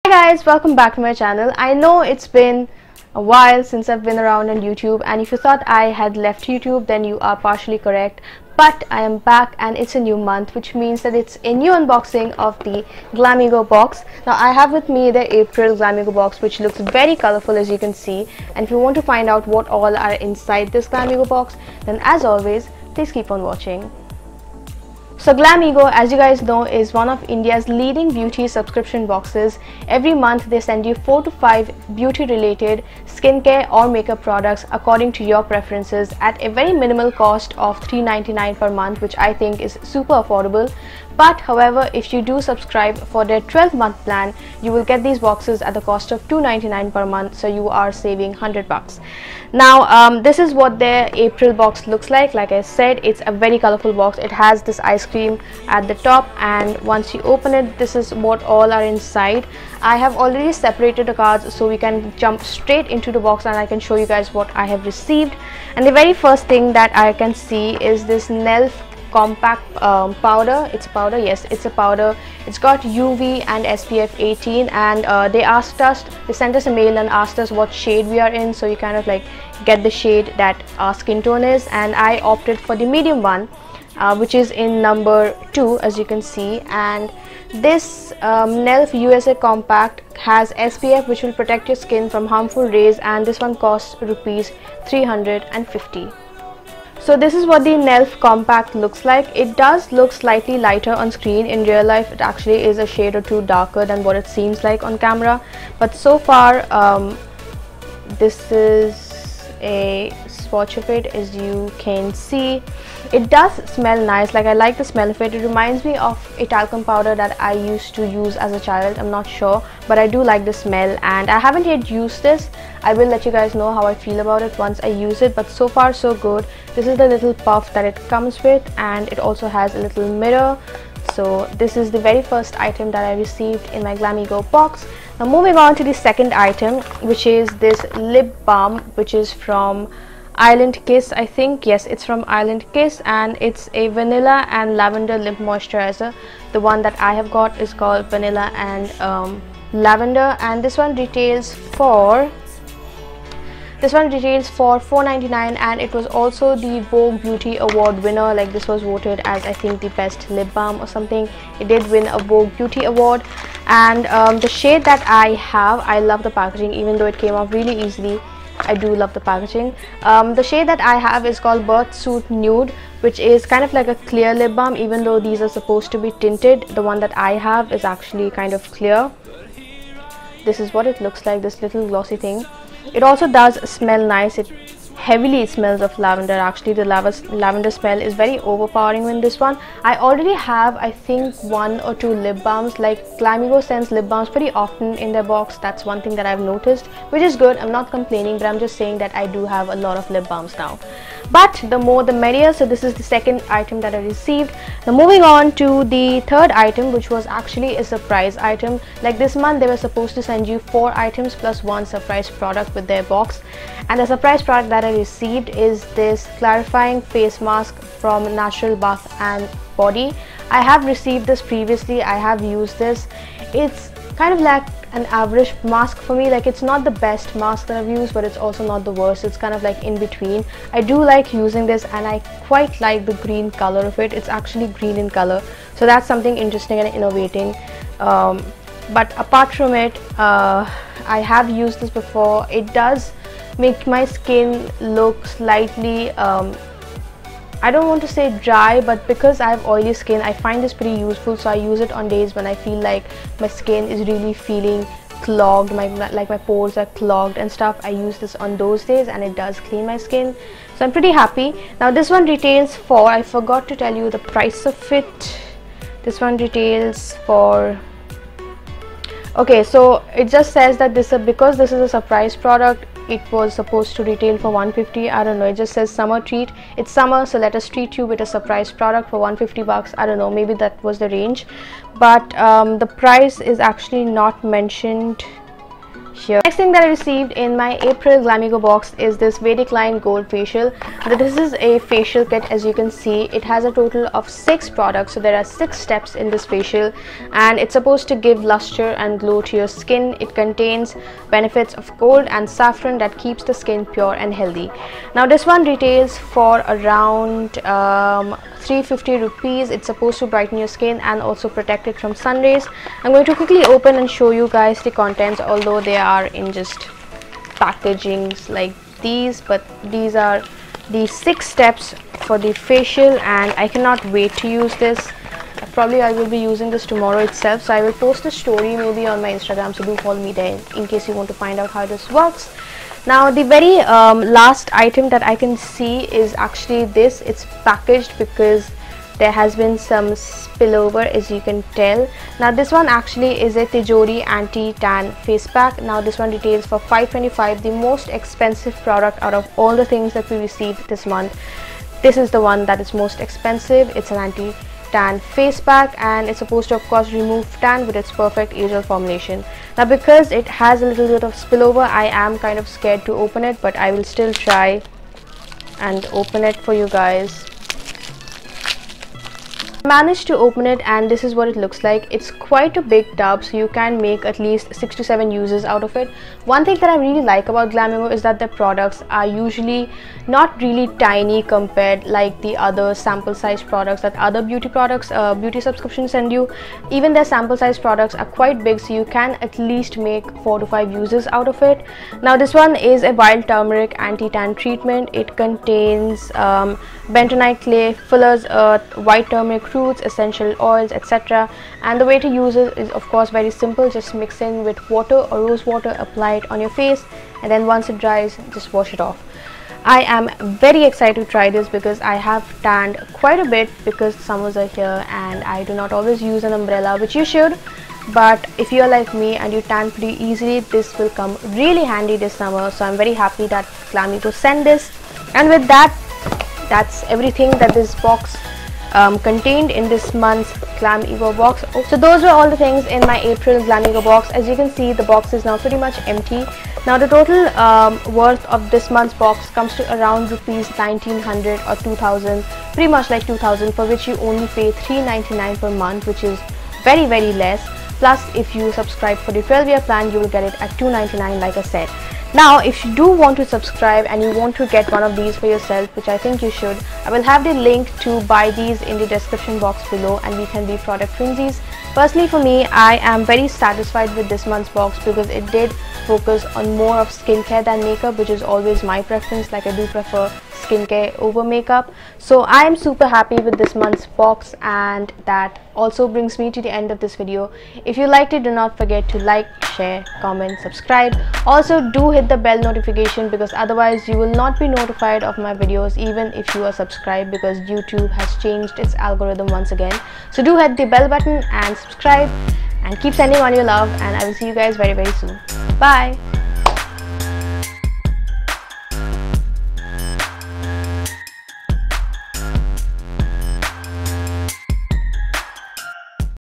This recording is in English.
Hi guys, welcome back to my channel. I know it's been a while since I've been around on YouTube, and if you thought I had left YouTube, then you are partially correct. But I am back and it's a new month, which means that it's a new unboxing of the Glamego box. Now I have with me the April Glamego box, which looks very colorful as you can see. And if you want to find out what all are inside this Glamego box, then as always, please keep on watching. So Glamego, as you guys know, is one of India's leading beauty subscription boxes. Every month they send you 4 to 5 beauty related skincare or makeup products according to your preferences at a very minimal cost of $3.99 per month, which I think is super affordable. But however, if you do subscribe for their 12-month plan, you will get these boxes at the cost of $2.99 per month, so you are saving 100 bucks. Now this is what their April box looks like. Like I said, it's a very colorful box. It has this ice cream at the top, and once you open it, this is what all are inside. I have already separated the cards so we can jump straight into the box and I can show you guys what I have received. And the very first thing that I can see is this NELF compact powder. It's a powder, yes, it's a powder. It's got UV and SPF 18, and they sent us a mail and asked us what shade we are in, so you kind of like get the shade that our skin tone is, and I opted for the medium one, which is in number 2, as you can see. And this NELF USA compact has SPF, which will protect your skin from harmful rays, and this one costs rupees 350. So this is what the NELF compact looks like. It does look slightly lighter on screen. In real life it actually is a shade or two darker than what it seems like on camera, but so far this is a swatch of it. As you can see, it does smell nice. Like, I like the smell of it. It reminds me of a talcum powder that I used to use as a child. I'm not sure, but I do like the smell, and I haven't yet used this. I will let you guys know how I feel about it once I use it, but so far so good. This is the little puff that it comes with, and it also has a little mirror. So this is the very first item that I received in my Glamego box. Now moving on to the second item, which is this lip balm, which is from Island Kiss, I think. Yes, it's from Island Kiss, and it's a vanilla and lavender lip moisturizer. The one that I have got is called vanilla and lavender, and this one retails for $4.99, and it was also the Vogue Beauty Award winner. Like, this was voted as, I think, the best lip balm or something. It did win a Vogue Beauty Award. And the shade that I have, I love the packaging, even though it came off really easily. I do love the packaging. The shade that I have is called Birth Suit Nude, which is kind of like a clear lip balm, even though these are supposed to be tinted. The one that I have is actually kind of clear. This is what it looks like, this little glossy thing. It also does smell nice. It heavily smells of lavender. Actually, the lavender smell is very overpowering in this one. I already have, I think, 1 or 2 lip balms. Like, Glamego sends lip balms pretty often in their box. That's one thing that I've noticed, which is good. I'm not complaining, but I'm just saying that I do have a lot of lip balms now. But the more the merrier. So this is the second item that I received. Now moving on to the third item, which was actually a surprise item. Like, this month they were supposed to send you 4 items plus 1 surprise product with their box, and the surprise product that I received is this clarifying face mask from Natural Bath and Body. I have received this previously. I have used this. It's kind of like an average mask for me. Like, it's not the best mask that I've used, but it's also not the worst. It's kind of like in between. I do like using this, and I quite like the green color of it. It's actually green in color, so that's something interesting and innovating. But apart from it, I have used this before. It does make my skin look slightly I don't want to say dry, but because I have oily skin, I find this pretty useful. So I use it on days when I feel like my skin is really feeling clogged, my pores are clogged and stuff. I use this on those days, and it does clean my skin, so I'm pretty happy. Now this one retails for, I forgot to tell you the price of it. This one retails for, okay, so it just says that because this is a surprise product, it was supposed to retail for $150. I don't know, it just says summer treat. It's summer, so let us treat you with a surprise product for $150. I don't know, maybe that was the range, but the price is actually not mentioned here. Next thing that I received in my April Glamego box is this Vedic Line Gold Facial. This is a facial kit. As you can see, it has a total of 6 products, so there are 6 steps in this facial, and it's supposed to give luster and glow to your skin. It contains benefits of gold and saffron that keeps the skin pure and healthy. Now this one retails for around 350 rupees. It's supposed to brighten your skin and also protect it from sun rays. I'm going to quickly open and show you guys the contents, although they are in just packagings like these, but these are the 6 steps for the facial, and I cannot wait to use this. Probably I will be using this tomorrow itself, so I will post a story maybe on my Instagram, so do follow me there in case you want to find out how this works. Now the very last item that I can see is actually this. It's packaged because there has been some spillover, as you can tell. Now this one actually is a Tijori anti-tan face pack. Now this one retails for 525, the most expensive product out of all the things that we received this month. This is the one that is most expensive. It's an anti-tan face pack, and it's supposed to of course remove tan with its perfect aerial formulation. Now because it has a little bit of spillover, I am kind of scared to open it, but I will still try and open it for you guys. Managed to open it, and this is what it looks like. It's quite a big tub, so you can make at least 6 to 7 uses out of it. One thing that I really like about Glamego is that their products are usually not really tiny compared like the other sample size products that other beauty products, beauty subscriptions send you. Even their sample size products are quite big, so you can at least make 4 to 5 uses out of it. Now this one is a wild turmeric anti-tan treatment. It contains bentonite clay, fuller's earth, white turmeric roots, essential oils, etc. And the way to use it is of course very simple. Just mix in with water or rose water, apply it on your face, and then once it dries, just wash it off. I am very excited to try this because I have tanned quite a bit because summers are here and I do not always use an umbrella, which you should. But if you are like me and you tan pretty easily, this will come really handy this summer. So I'm very happy that Glamego sent this. And with that, that's everything that this box contained in this month's Glamego box. So those were all the things in my April Glamego box. As you can see, the box is now pretty much empty. Now the total worth of this month's box comes to around rupees 1900 or 2000, pretty much like 2000, for which you only pay 399 per month, which is very less. Plus if you subscribe for the 12-year plan, you will get it at 299 like I said. Now if you do want to subscribe and you want to get one of these for yourself, which I think you should, I will have the link to buy these in the description box below, and we can be product frenzies. Personally for me, I am very satisfied with this month's box because it did focus on more of skincare than makeup, which is always my preference. Like I do prefer skincare over makeup. So I am super happy with this month's box, and that also brings me to the end of this video. If you liked it, do not forget to like, share, comment, subscribe. Also do hit the bell notification because otherwise you will not be notified of my videos even if you are subscribed, because YouTube has changed its algorithm once again. So do hit the bell button and subscribe, and keep sending on your love, and I will see you guys very soon. Bye.